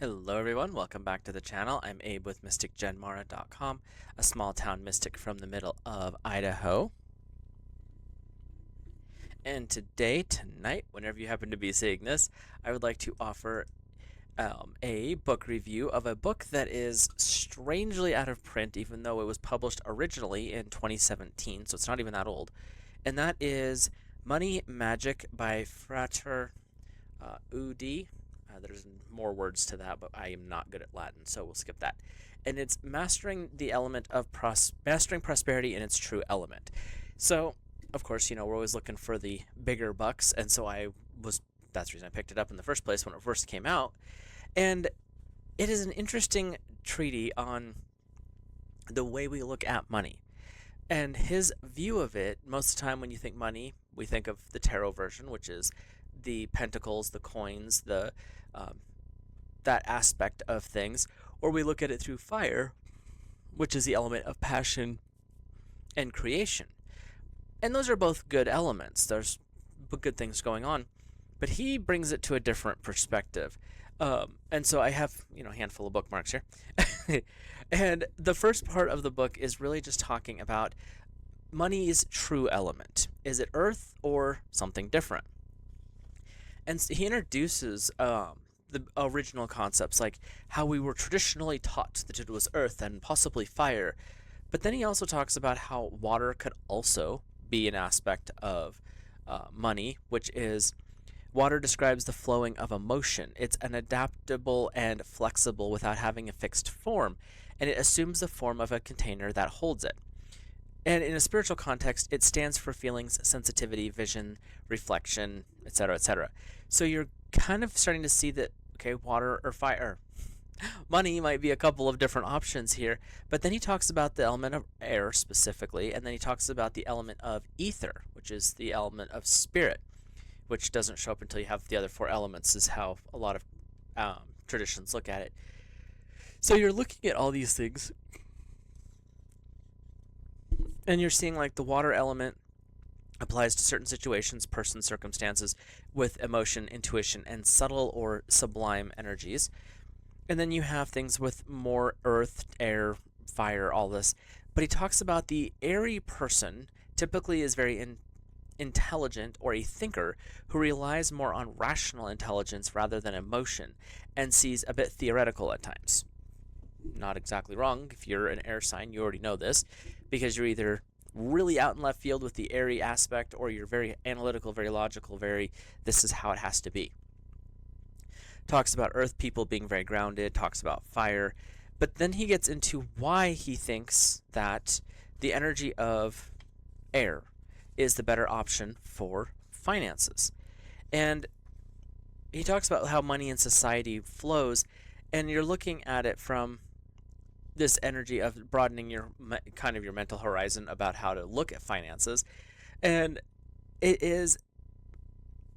Hello everyone, welcome back to the channel. I'm Abe with MysticGenMara.com, a small town mystic from the middle of Idaho. And tonight, whenever you happen to be seeing this, I would like to offer a book review of a book that is strangely out of print, even though it was published originally in 2017, so it's not even that old. And that is Money Magic by Frater Udi. There's more words to that, but I am not good at Latin, so we'll skip that. And it's mastering the element of mastering prosperity in its true element. So, of course, we're always looking for the bigger bucks, and so that's the reason I picked it up in the first place when it first came out. And it is an interesting treatise on the way we look at money. And his view of it, most of the time when you think money, we think of the tarot version, which is the pentacles, the coins, that aspect of things, or we look at it through fire, which is the element of passion and creation. And those are both good elements. There's good things going on, but he brings it to a different perspective. And so I have, a handful of bookmarks here. And the first part of the book is really just talking about money's true element. Is it earth or something different? And he introduces the original concepts, like how we were traditionally taught that it was earth and possibly fire. But then he also talks about how water could also be an aspect of money, which is water describes the flowing of emotion. It's an adaptable and flexible without having a fixed form, and it assumes the form of a container that holds it. And in a spiritual context, it stands for feelings, sensitivity, vision, reflection, etc., etc. So you're kind of starting to see that, okay, water or fire, money might be a couple of different options here. But then he talks about the element of air specifically, and then he talks about the element of ether, which is the element of spirit, which doesn't show up until you have the other four elements, is how a lot of traditions look at it. So you're looking at all these things, and you're seeing like the water element applies to certain situations, persons, circumstances with emotion, intuition, and subtle or sublime energies. And then you have things with more earth, air, fire, all this. But he talks about the airy person typically is very intelligent or a thinker who relies more on rational intelligence rather than emotion and sees a bit theoretical at times. Not exactly wrong. If you're an air sign, you already know this, because you're either really out in left field with the airy aspect, or you're very analytical, very logical, this is how it has to be. Talks about earth people being very grounded, talks about fire, but then he gets into why he thinks that the energy of air is the better option for finances. And he talks about how money in society flows, and you're looking at it from this energy of broadening your mental horizon about how to look at finances. And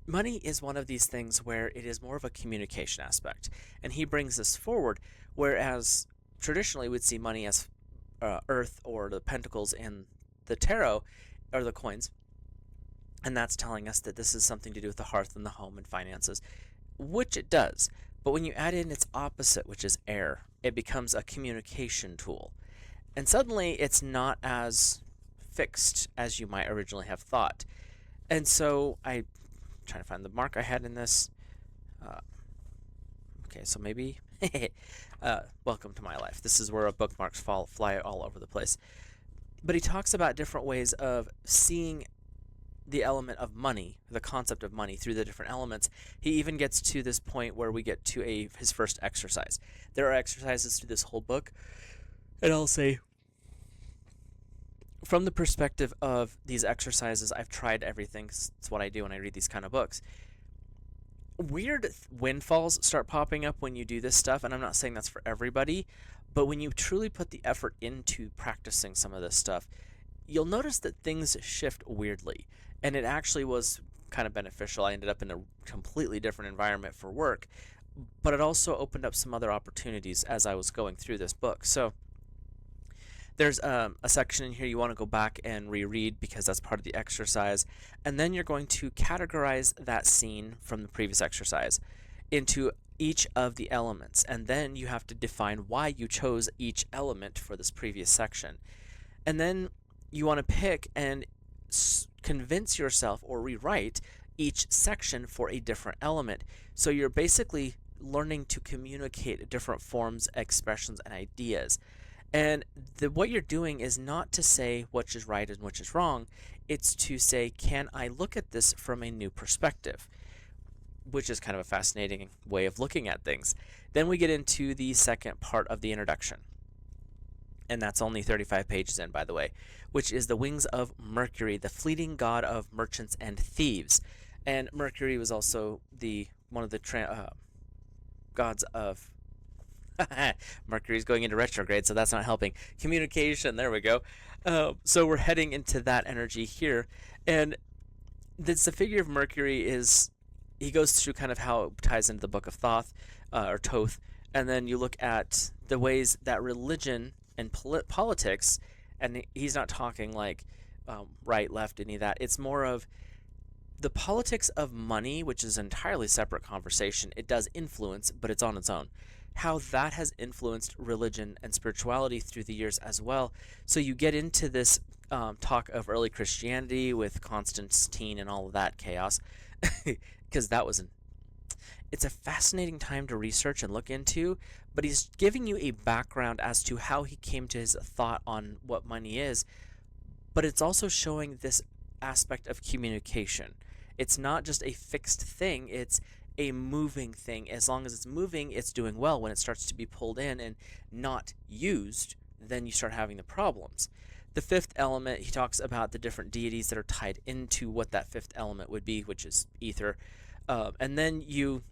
money is one of these things where it is more of a communication aspect, and he brings this forward, whereas traditionally we'd see money as earth or the pentacles in the tarot or the coins, and that's telling us that this is something to do with the hearth and the home and finances, which it does. But when you add in its opposite, which is air, it becomes a communication tool. And suddenly it's not as fixed as you might originally have thought. And so I'm trying to find the mark I had in this. Okay, so maybe welcome to my life. This is where bookmarks fly all over the place. But he talks about different ways of seeing the element of money, the concept of money, through the different elements. He even gets to this point where we get to his first exercise. There are exercises through this whole book, and I'll say, from the perspective of these exercises, I've tried everything. It's what I do when I read these kind of books. Weird windfalls start popping up when you do this stuff, and I'm not saying that's for everybody, but when you truly put the effort into practicing some of this stuff, you'll notice that things shift weirdly. And it actually was kind of beneficial. I ended up in a completely different environment for work, but it also opened up some other opportunities as I was going through this book. So there's a section in here you want to go back and reread because that's part of the exercise, and then you're going to categorize that scene from the previous exercise into each of the elements, and then you have to define why you chose each element for this previous section. And then you want to pick and convince yourself or rewrite each section for a different element. So you're basically learning to communicate different forms, expressions, and ideas. And what you're doing is not to say which is right and which is wrong. It's to say, can I look at this from a new perspective? Which is kind of a fascinating way of looking at things. Then we get into the second part of the introduction. And that's only 35 pages in, by the way, which is the wings of Mercury, the fleeting god of merchants and thieves. And Mercury was also one of the gods of Mercury's going into retrograde, so that's not helping. Communication, there we go. So we're heading into that energy here. And the figure of Mercury is, he goes through kind of how it ties into the Book of Thoth, or Thoth, and then you look at the ways that religion and politics, and he's not talking like right, left, any of that. It's more of the politics of money, which is an entirely separate conversation. It does influence, but it's on its own. How that has influenced religion and spirituality through the years as well. So you get into this talk of early Christianity with Constantine and all of that chaos, because it's a fascinating time to research and look into, but he's giving you a background as to how he came to his thought on what money is, but it's also showing this aspect of communication. It's not just a fixed thing, it's a moving thing. As long as it's moving, it's doing well. When it starts to be pulled in and not used, then you start having the problems. The fifth element, he talks about the different deities that are tied into what that fifth element would be, which is ether. And then you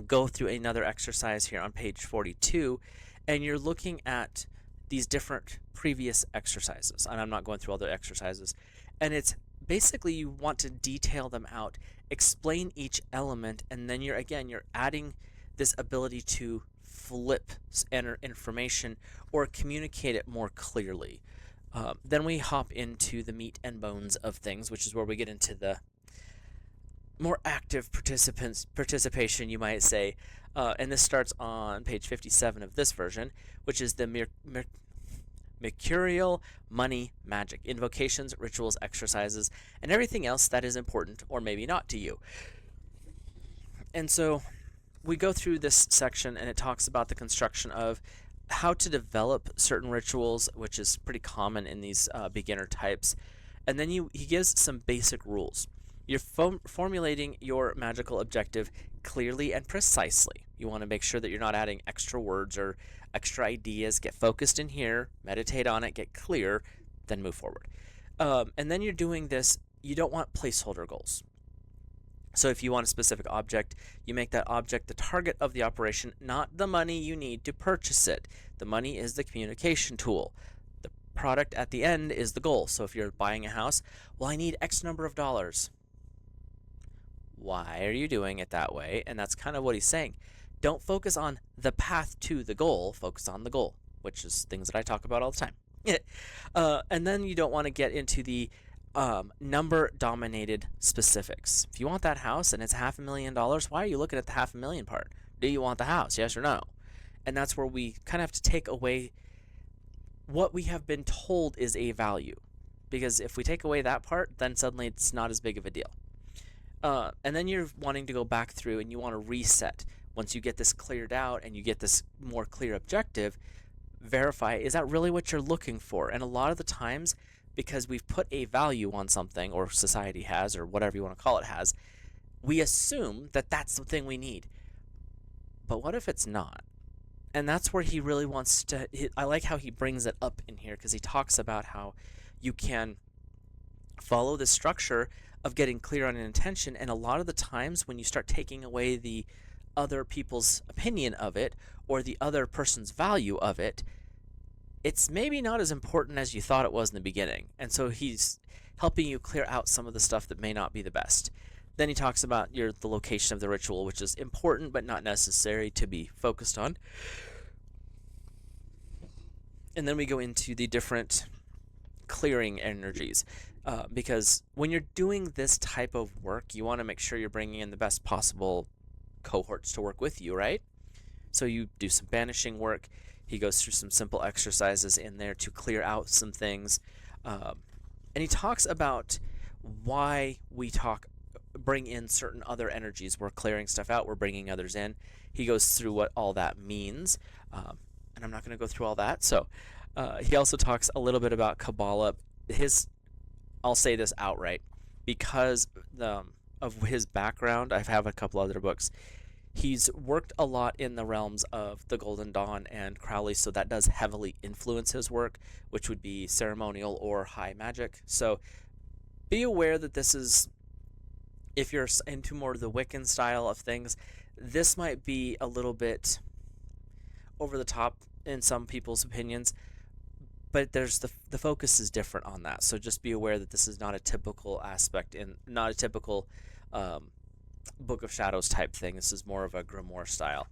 go through another exercise here on page 42, and you're looking at these different previous exercises. And I'm not going through all the exercises. And it's basically you want to detail them out, explain each element, and then you're adding this ability to flip information or communicate it more clearly. Then we hop into the meat and bones of things, which is where we get into the more active participation, you might say. And this starts on page 57 of this version, which is the mercurial money magic, invocations, rituals, exercises, and everything else that is important or maybe not to you. And so we go through this section, and it talks about the construction of how to develop certain rituals, which is pretty common in these beginner types. And then he gives some basic rules. You're formulating your magical objective clearly and precisely. You want to make sure that you're not adding extra words or extra ideas. Get focused in here, meditate on it, get clear, then move forward. And then you're doing this, you don't want placeholder goals. So if you want a specific object, you make that object the target of the operation, not the money you need to purchase it. The money is the communication tool. The product at the end is the goal. So if you're buying a house, well, I need X number of dollars. Why are you doing it that way? And that's kind of what he's saying. Don't focus on the path to the goal, focus on the goal, which is things that I talk about all the time. And then you don't want to get into the number-dominated specifics. If you want that house and it's $500,000, why are you looking at the $500,000 part? Do you want the house, yes or no? And that's where we kind of have to take away what we have been told is a value. Because if we take away that part, then suddenly it's not as big of a deal. And then you're wanting to go back through and you want to reset. Once you get this cleared out and you get this more clear objective, verify, is that really what you're looking for? And a lot of the times, because we've put a value on something, or society has, or whatever you want to call it has, we assume that that's the thing we need. But what if it's not? And that's where he really wants to, I like how he brings it up in here, because he talks about how you can follow the structure of getting clear on an intention, and a lot of the times when you start taking away the other people's opinion of it, or the other person's value of it, it's maybe not as important as you thought it was in the beginning. And so he's helping you clear out some of the stuff that may not be the best. Then he talks about the location of the ritual, which is important but not necessary to be focused on. And then we go into the different clearing energies. Because when you're doing this type of work, you want to make sure you're bringing in the best possible cohorts to work with you, right? So you do some banishing work. He goes through some simple exercises in there to clear out some things. And he talks about why we bring in certain other energies. We're clearing stuff out, we're bringing others in. He goes through what all that means. And I'm not going to go through all that. So he also talks a little bit about Kabbalah. I'll say this outright, because of his background, I have a couple other books. He's worked a lot in the realms of the Golden Dawn and Crowley, so that does heavily influence his work, which would be ceremonial or high magic. So be aware that this is, if you're into more of the Wiccan style of things, this might be a little bit over the top in some people's opinions, but there's the focus is different on that. So just be aware that this is not a typical aspect, and not a typical Book of Shadows type thing. This is more of a grimoire style.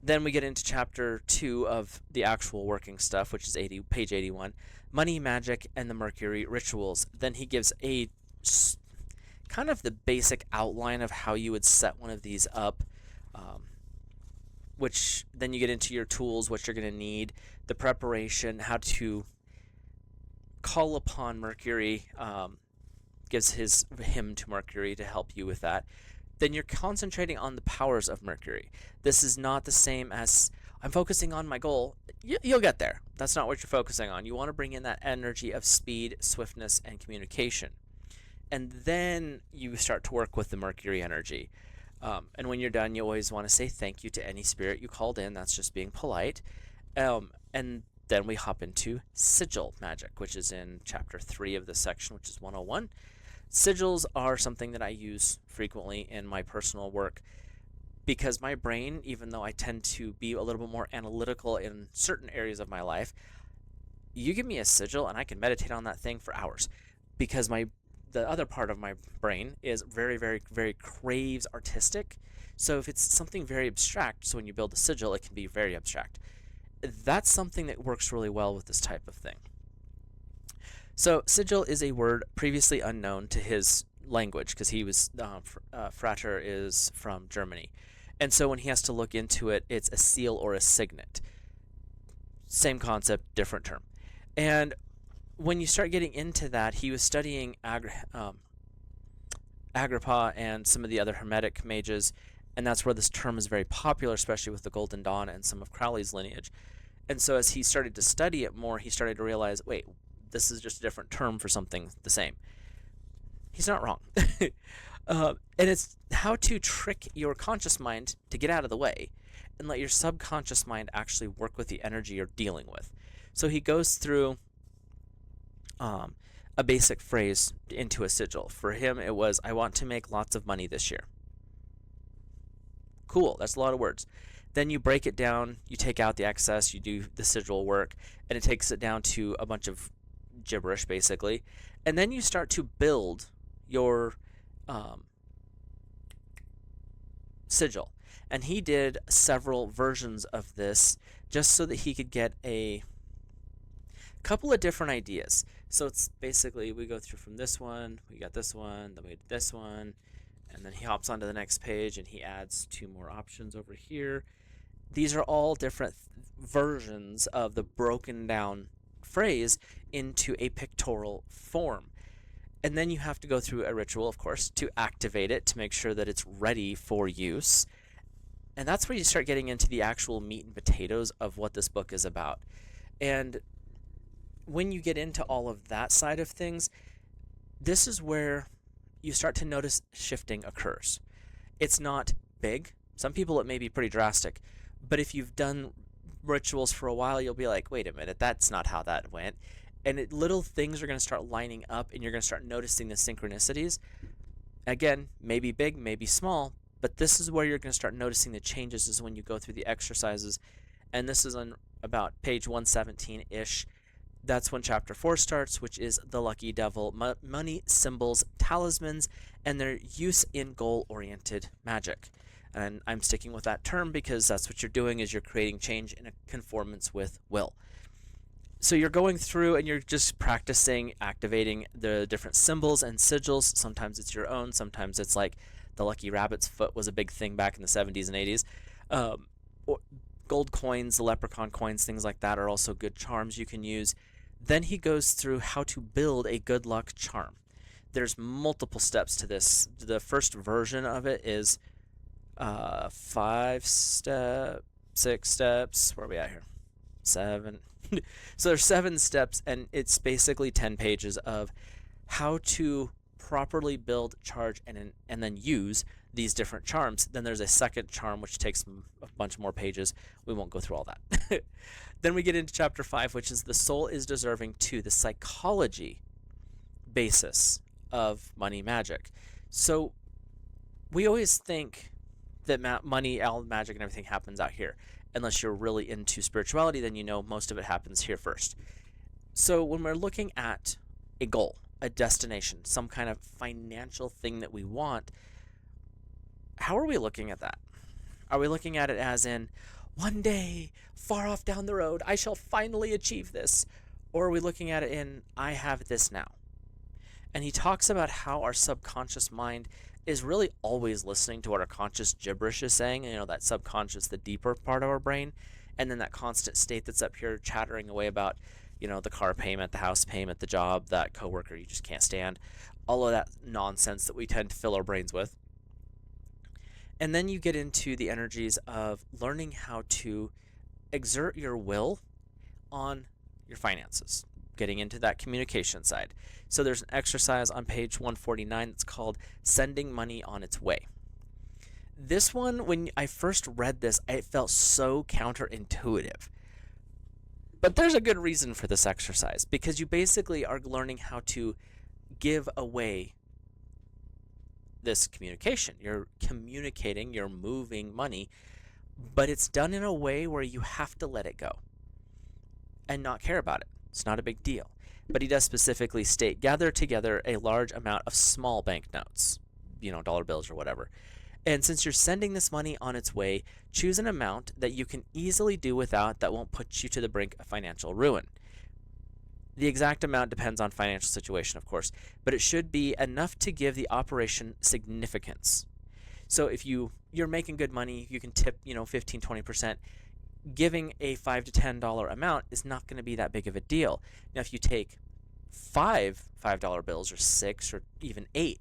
Then we get into chapter 2 of the actual working stuff, which is page 81, Money, Magic, and the Mercury Rituals. Then he gives a kind of the basic outline of how you would set one of these up, which then you get into your tools, what you're going to need, the preparation, how to call upon Mercury, gives his hymn to Mercury to help you with that. Then you're concentrating on the powers of Mercury. This is not the same as I'm focusing on my goal. You'll get there. That's not what you're focusing on. You want to bring in that energy of speed, swiftness, and communication. And then you start to work with the Mercury energy. And when you're done, you always want to say thank you to any spirit you called in. That's just being polite. And then we hop into sigil magic, which is in chapter 3 of this section, which is 101. Sigils are something that I use frequently in my personal work, because my brain, even though I tend to be a little bit more analytical in certain areas of my life, you give me a sigil and I can meditate on that thing for hours, because the other part of my brain is very, very, very craves artistic. So if it's something very abstract, so when you build a sigil, it can be very abstract. That's something that works really well with this type of thing. So sigil is a word previously unknown to his language, because he was Frater is from Germany, and so when he has to look into it, it's a seal or a signet. Same concept, different term. And when you start getting into that, he was studying Agrippa and some of the other Hermetic mages, and that's where this term is very popular, especially with the Golden Dawn and some of Crowley's lineage. And so as he started to study it more, he started to realize, wait, this is just a different term for something the same. He's not wrong. And it's how to trick your conscious mind to get out of the way and let your subconscious mind actually work with the energy you're dealing with. So he goes through a basic phrase into a sigil. For him, it was, I want to make lots of money this year. Cool, that's a lot of words. Then you break it down, you take out the excess, you do the sigil work, and it takes it down to a bunch of gibberish, basically. And then you start to build your sigil. And he did several versions of this just so that he could get a couple of different ideas. So it's basically, we go through from this one, we got this one, then we did this one, and then he hops onto the next page and he adds 2 more options over here. These are all different versions of the broken down phrase into a pictorial form. And then you have to go through a ritual, of course, to activate it, to make sure that it's ready for use. And that's where you start getting into the actual meat and potatoes of what this book is about. And when you get into all of that side of things, this is where you start to notice shifting occurs. It's not big. Some people it may be pretty drastic. But if you've done rituals for a while, you'll be like, wait a minute, that's not how that went. And little things are going to start lining up, and you're going to start noticing the synchronicities. Again, maybe big, maybe small, but this is where you're going to start noticing the changes, is when you go through the exercises. And this is on about page 117-ish. That's when chapter 4 starts, which is the Lucky Devil, money, symbols, talismans, and their use in goal-oriented magic. And I'm sticking with that term because that's what you're doing, is you're creating change in a conformance with will. So you're going through and you're just practicing activating the different symbols and sigils. Sometimes it's your own, sometimes it's like The lucky rabbit's foot was a big thing back in the 70s and 80s. Um, Gold coins, the leprechaun coins, things like that are also good charms you can use. Then he goes through how to build a good luck charm. There's multiple steps to this. The first version of it is 5 steps, 6 steps. Where are we at here? 7. So there's 7 steps, and it's basically 10 pages of how to properly build, charge, and then use these different charms. Then there's a second charm which takes a bunch more pages. We won't go through all that. Then we get into chapter 5, which is the soul is deserving to the psychology basis of money magic. So we always think that money, all magic, and everything happens out here. Unless you're really into spirituality, then you know most of it happens here first. So when we're looking at a goal, a destination, some kind of financial thing that we want, how are we looking at that? Are we looking at it as in, one day, far off down the road, I shall finally achieve this? Or are we looking at it in, I have this now? And he talks about how our subconscious mind is really always listening to what our conscious gibberish is saying, that subconscious, the deeper part of our brain, and then that constant state that's up here chattering away about, the car payment, the house payment, the job, that coworker you just can't stand, all of that nonsense that we tend to fill our brains with. And then you get into the energies of learning how to exert your will on your finances, getting into that communication side. So there's an exercise on page 149 that's called Sending Money on Its Way. This one, when I first read this, it felt so counterintuitive. But there's a good reason for this exercise, because you basically are learning how to give away this communication. You're communicating, you're moving money, but it's done in a way where you have to let it go and not care about it. It's not a big deal. But he does specifically state, gather together a large amount of small banknotes, dollar bills or whatever. And since you're sending this money on its way, choose an amount that you can easily do without that won't put you to the brink of financial ruin. The exact amount depends on financial situation, of course, but it should be enough to give the operation significance. So if you're making good money, you can tip, 15, 20%. Giving a $5 to $10 amount is not going to be that big of a deal. Now, if you take $5 bills or 6 or even 8,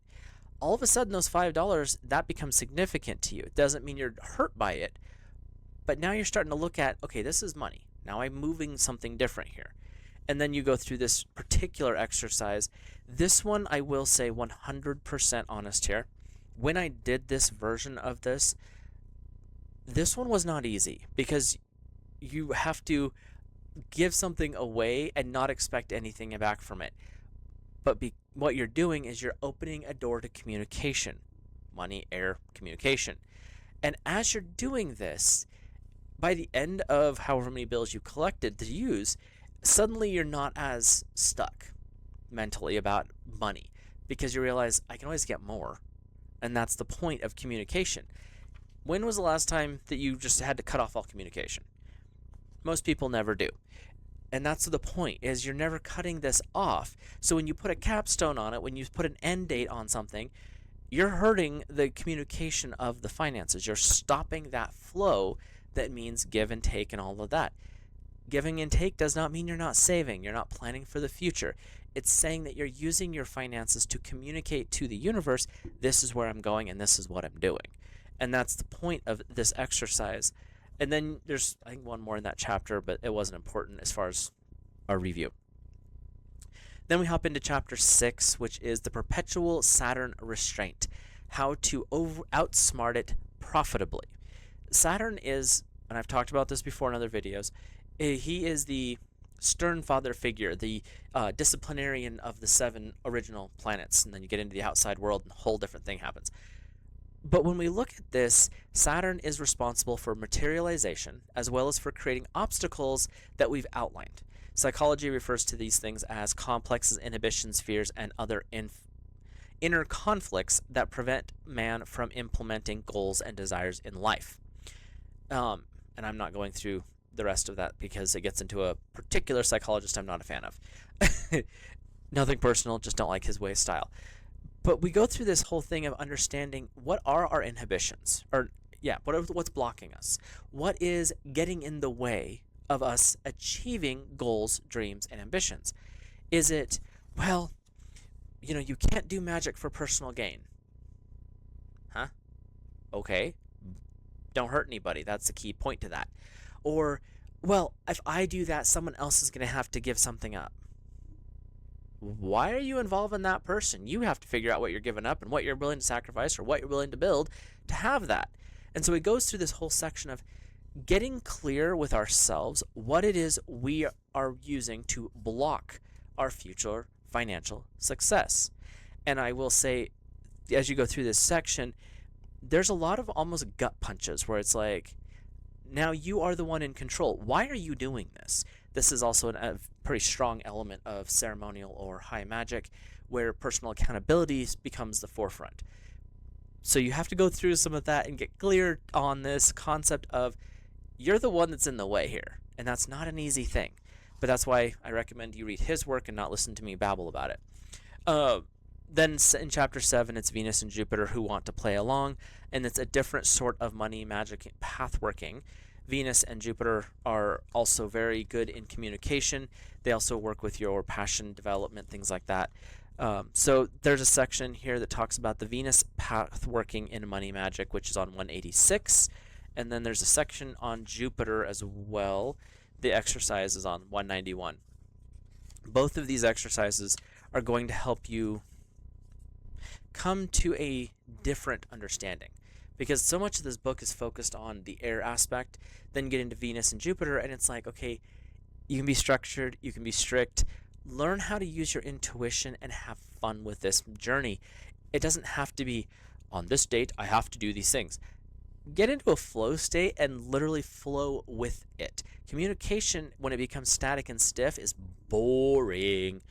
all of a sudden those $5, that becomes significant to you. It doesn't mean you're hurt by it, but now you're starting to look at, okay, this is money. Now I'm moving something different here. And then you go through this particular exercise. This one, I will say 100% honest here. When I did this version of this one was not easy, because you have to give something away and not expect anything back from it. But what you're doing is you're opening a door to communication. Money, air, communication. And as you're doing this, by the end of however many bills you collected to use, suddenly you're not as stuck mentally about money, because you realize I can always get more. And that's the point of communication. When was the last time that you just had to cut off all communication? Most people never do. And that's the point, is you're never cutting this off. So when you put a capstone on it, when you put an end date on something, you're hurting the communication of the finances. You're stopping that flow that means give and take and all of that. Giving and take does not mean you're not saving. You're not planning for the future. It's saying that you're using your finances to communicate to the universe, this is where I'm going and this is what I'm doing. And that's the point of this exercise. And then there's, I think, one more in that chapter, but it wasn't important as far as our review. Then we hop into chapter 6, which is the perpetual Saturn restraint, how to outsmart it profitably. Saturn is, and I've talked about this before in other videos, he is the stern father figure, the disciplinarian of the 7 original planets. And then you get into the outside world and a whole different thing happens. But when we look at this, Saturn is responsible for materialization as well as for creating obstacles that we've outlined. Psychology refers to these things as complexes, inhibitions, fears, and other inner conflicts that prevent man from implementing goals and desires in life. And I'm not going through the rest of that because it gets into a particular psychologist I'm not a fan of. Nothing personal, just don't like his way of style. But we go through this whole thing of understanding what are our inhibitions, or yeah, what's blocking us? What is getting in the way of us achieving goals, dreams, and ambitions? Is it, well, you can't do magic for personal gain? Huh? Okay. Don't hurt anybody. That's the key point to that. Or, well, if I do that, someone else is going to have to give something up. Why are you involving that person? You have to figure out what you're giving up and what you're willing to sacrifice or what you're willing to build to have that. And so it goes through this whole section of getting clear with ourselves what it is we are using to block our future financial success. And I will say, as you go through this section, there's a lot of almost gut punches where it's like, now you are the one in control. Why are you doing this? This is also a pretty strong element of ceremonial or high magic, where personal accountability becomes the forefront. So you have to go through some of that and get clear on this concept of you're the one that's in the way here. And that's not an easy thing. But that's why I recommend you read his work and not listen to me babble about it. Then in chapter 7, it's Venus and Jupiter who want to play along, and it's a different sort of money magic path working. Venus and Jupiter are also very good in communication. They also work with your passion development, things like that. So there's a section here that talks about the Venus path working in money magic, which is on 186. And then there's a section on Jupiter as well. The exercise is on 191. Both of these exercises are going to help you come to a different understanding, because so much of this book is focused on the air aspect, then get into Venus and Jupiter, and it's like, okay, you can be structured, you can be strict, learn how to use your intuition and have fun with this journey. It doesn't have to be, on this date, I have to do these things. Get into a flow state and literally flow with it. Communication, when it becomes static and stiff, is boring.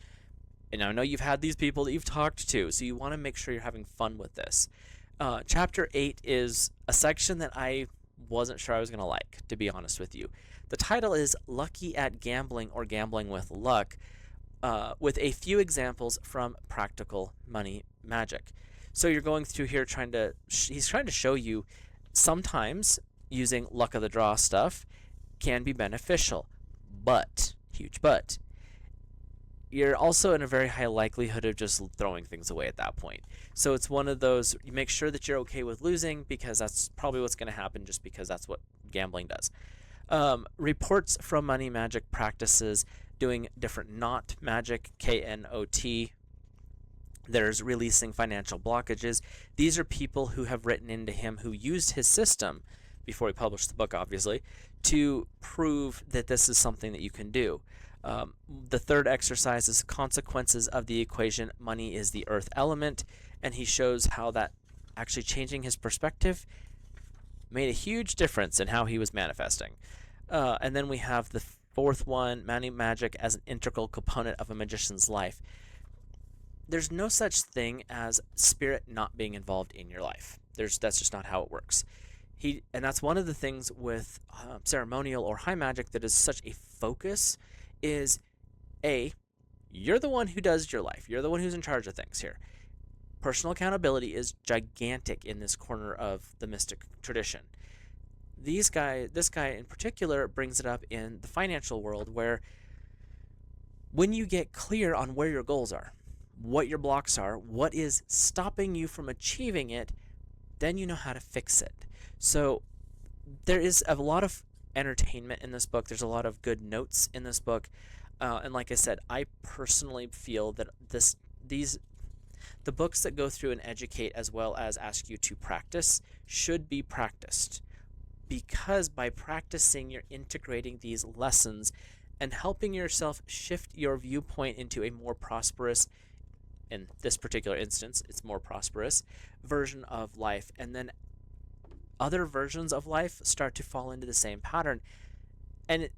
And I know you've had these people that you've talked to, so you want to make sure you're having fun with this. Chapter 8 is a section that I wasn't sure I was going to like, to be honest with you. The title is Lucky at Gambling or Gambling with Luck, with a few examples from practical money magic. So you're going through here he's trying to show you sometimes using luck of the draw stuff can be beneficial, but, huge but, you're also in a very high likelihood of just throwing things away at that point. So it's one of those, you make sure that you're okay with losing, because that's probably what's going to happen, just because that's what gambling does. Reports from money magic practices doing different knot magic, KNOT. There's releasing financial blockages. These are people who have written into him, who used his system before he published the book, obviously, to prove that this is something that you can do. The third exercise is consequences of the equation. Money is the earth element, and he shows how that actually changing his perspective made a huge difference in how he was manifesting. And then we have the fourth one, money magic as an integral component of a magician's life. There's no such thing as spirit not being involved in your life. That's just not how it works. And that's one of the things with ceremonial or high magic that is such a focus is, you're the one who does your life. You're the one who's in charge of things here. Personal accountability is gigantic in this corner of the mystic tradition. This guy in particular brings it up in the financial world, where when you get clear on where your goals are, what your blocks are, what is stopping you from achieving it, then you know how to fix it. So there is a lot of entertainment in this book. There's a lot of good notes in this book. And like I said, I personally feel that the books that go through and educate as well as ask you to practice should be practiced, because by practicing, you're integrating these lessons and helping yourself shift your viewpoint into a more prosperous, in this particular instance, it's more prosperous version of life. And then other versions of life start to fall into the same pattern. And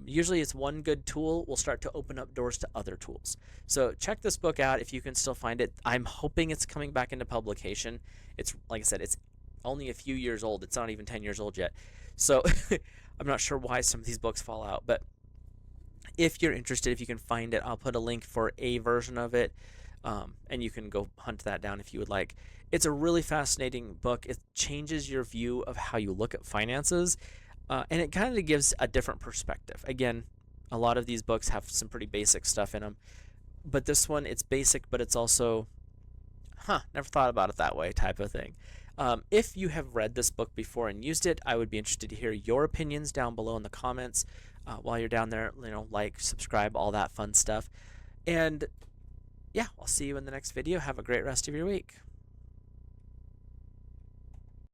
usually it's one good tool will start to open up doors to other tools. So check this book out if you can still find it. I'm hoping it's coming back into publication. It's, like I said, it's only a few years old. It's not even 10 years old yet. So I'm not sure why some of these books fall out. But if you're interested, if you can find it, I'll put a link for a version of it. and you can go hunt that down if you would like. It's a really fascinating book. It changes your view of how you look at finances, and it kind of gives a different perspective. Again, a lot of these books have some pretty basic stuff in them, but this one, it's basic, but it's also, never thought about it that way type of thing. If you have read this book before and used it, I would be interested to hear your opinions down below in the comments. While you're down there, like, subscribe, all that fun stuff. And yeah, I'll see you in the next video. Have a great rest of your week.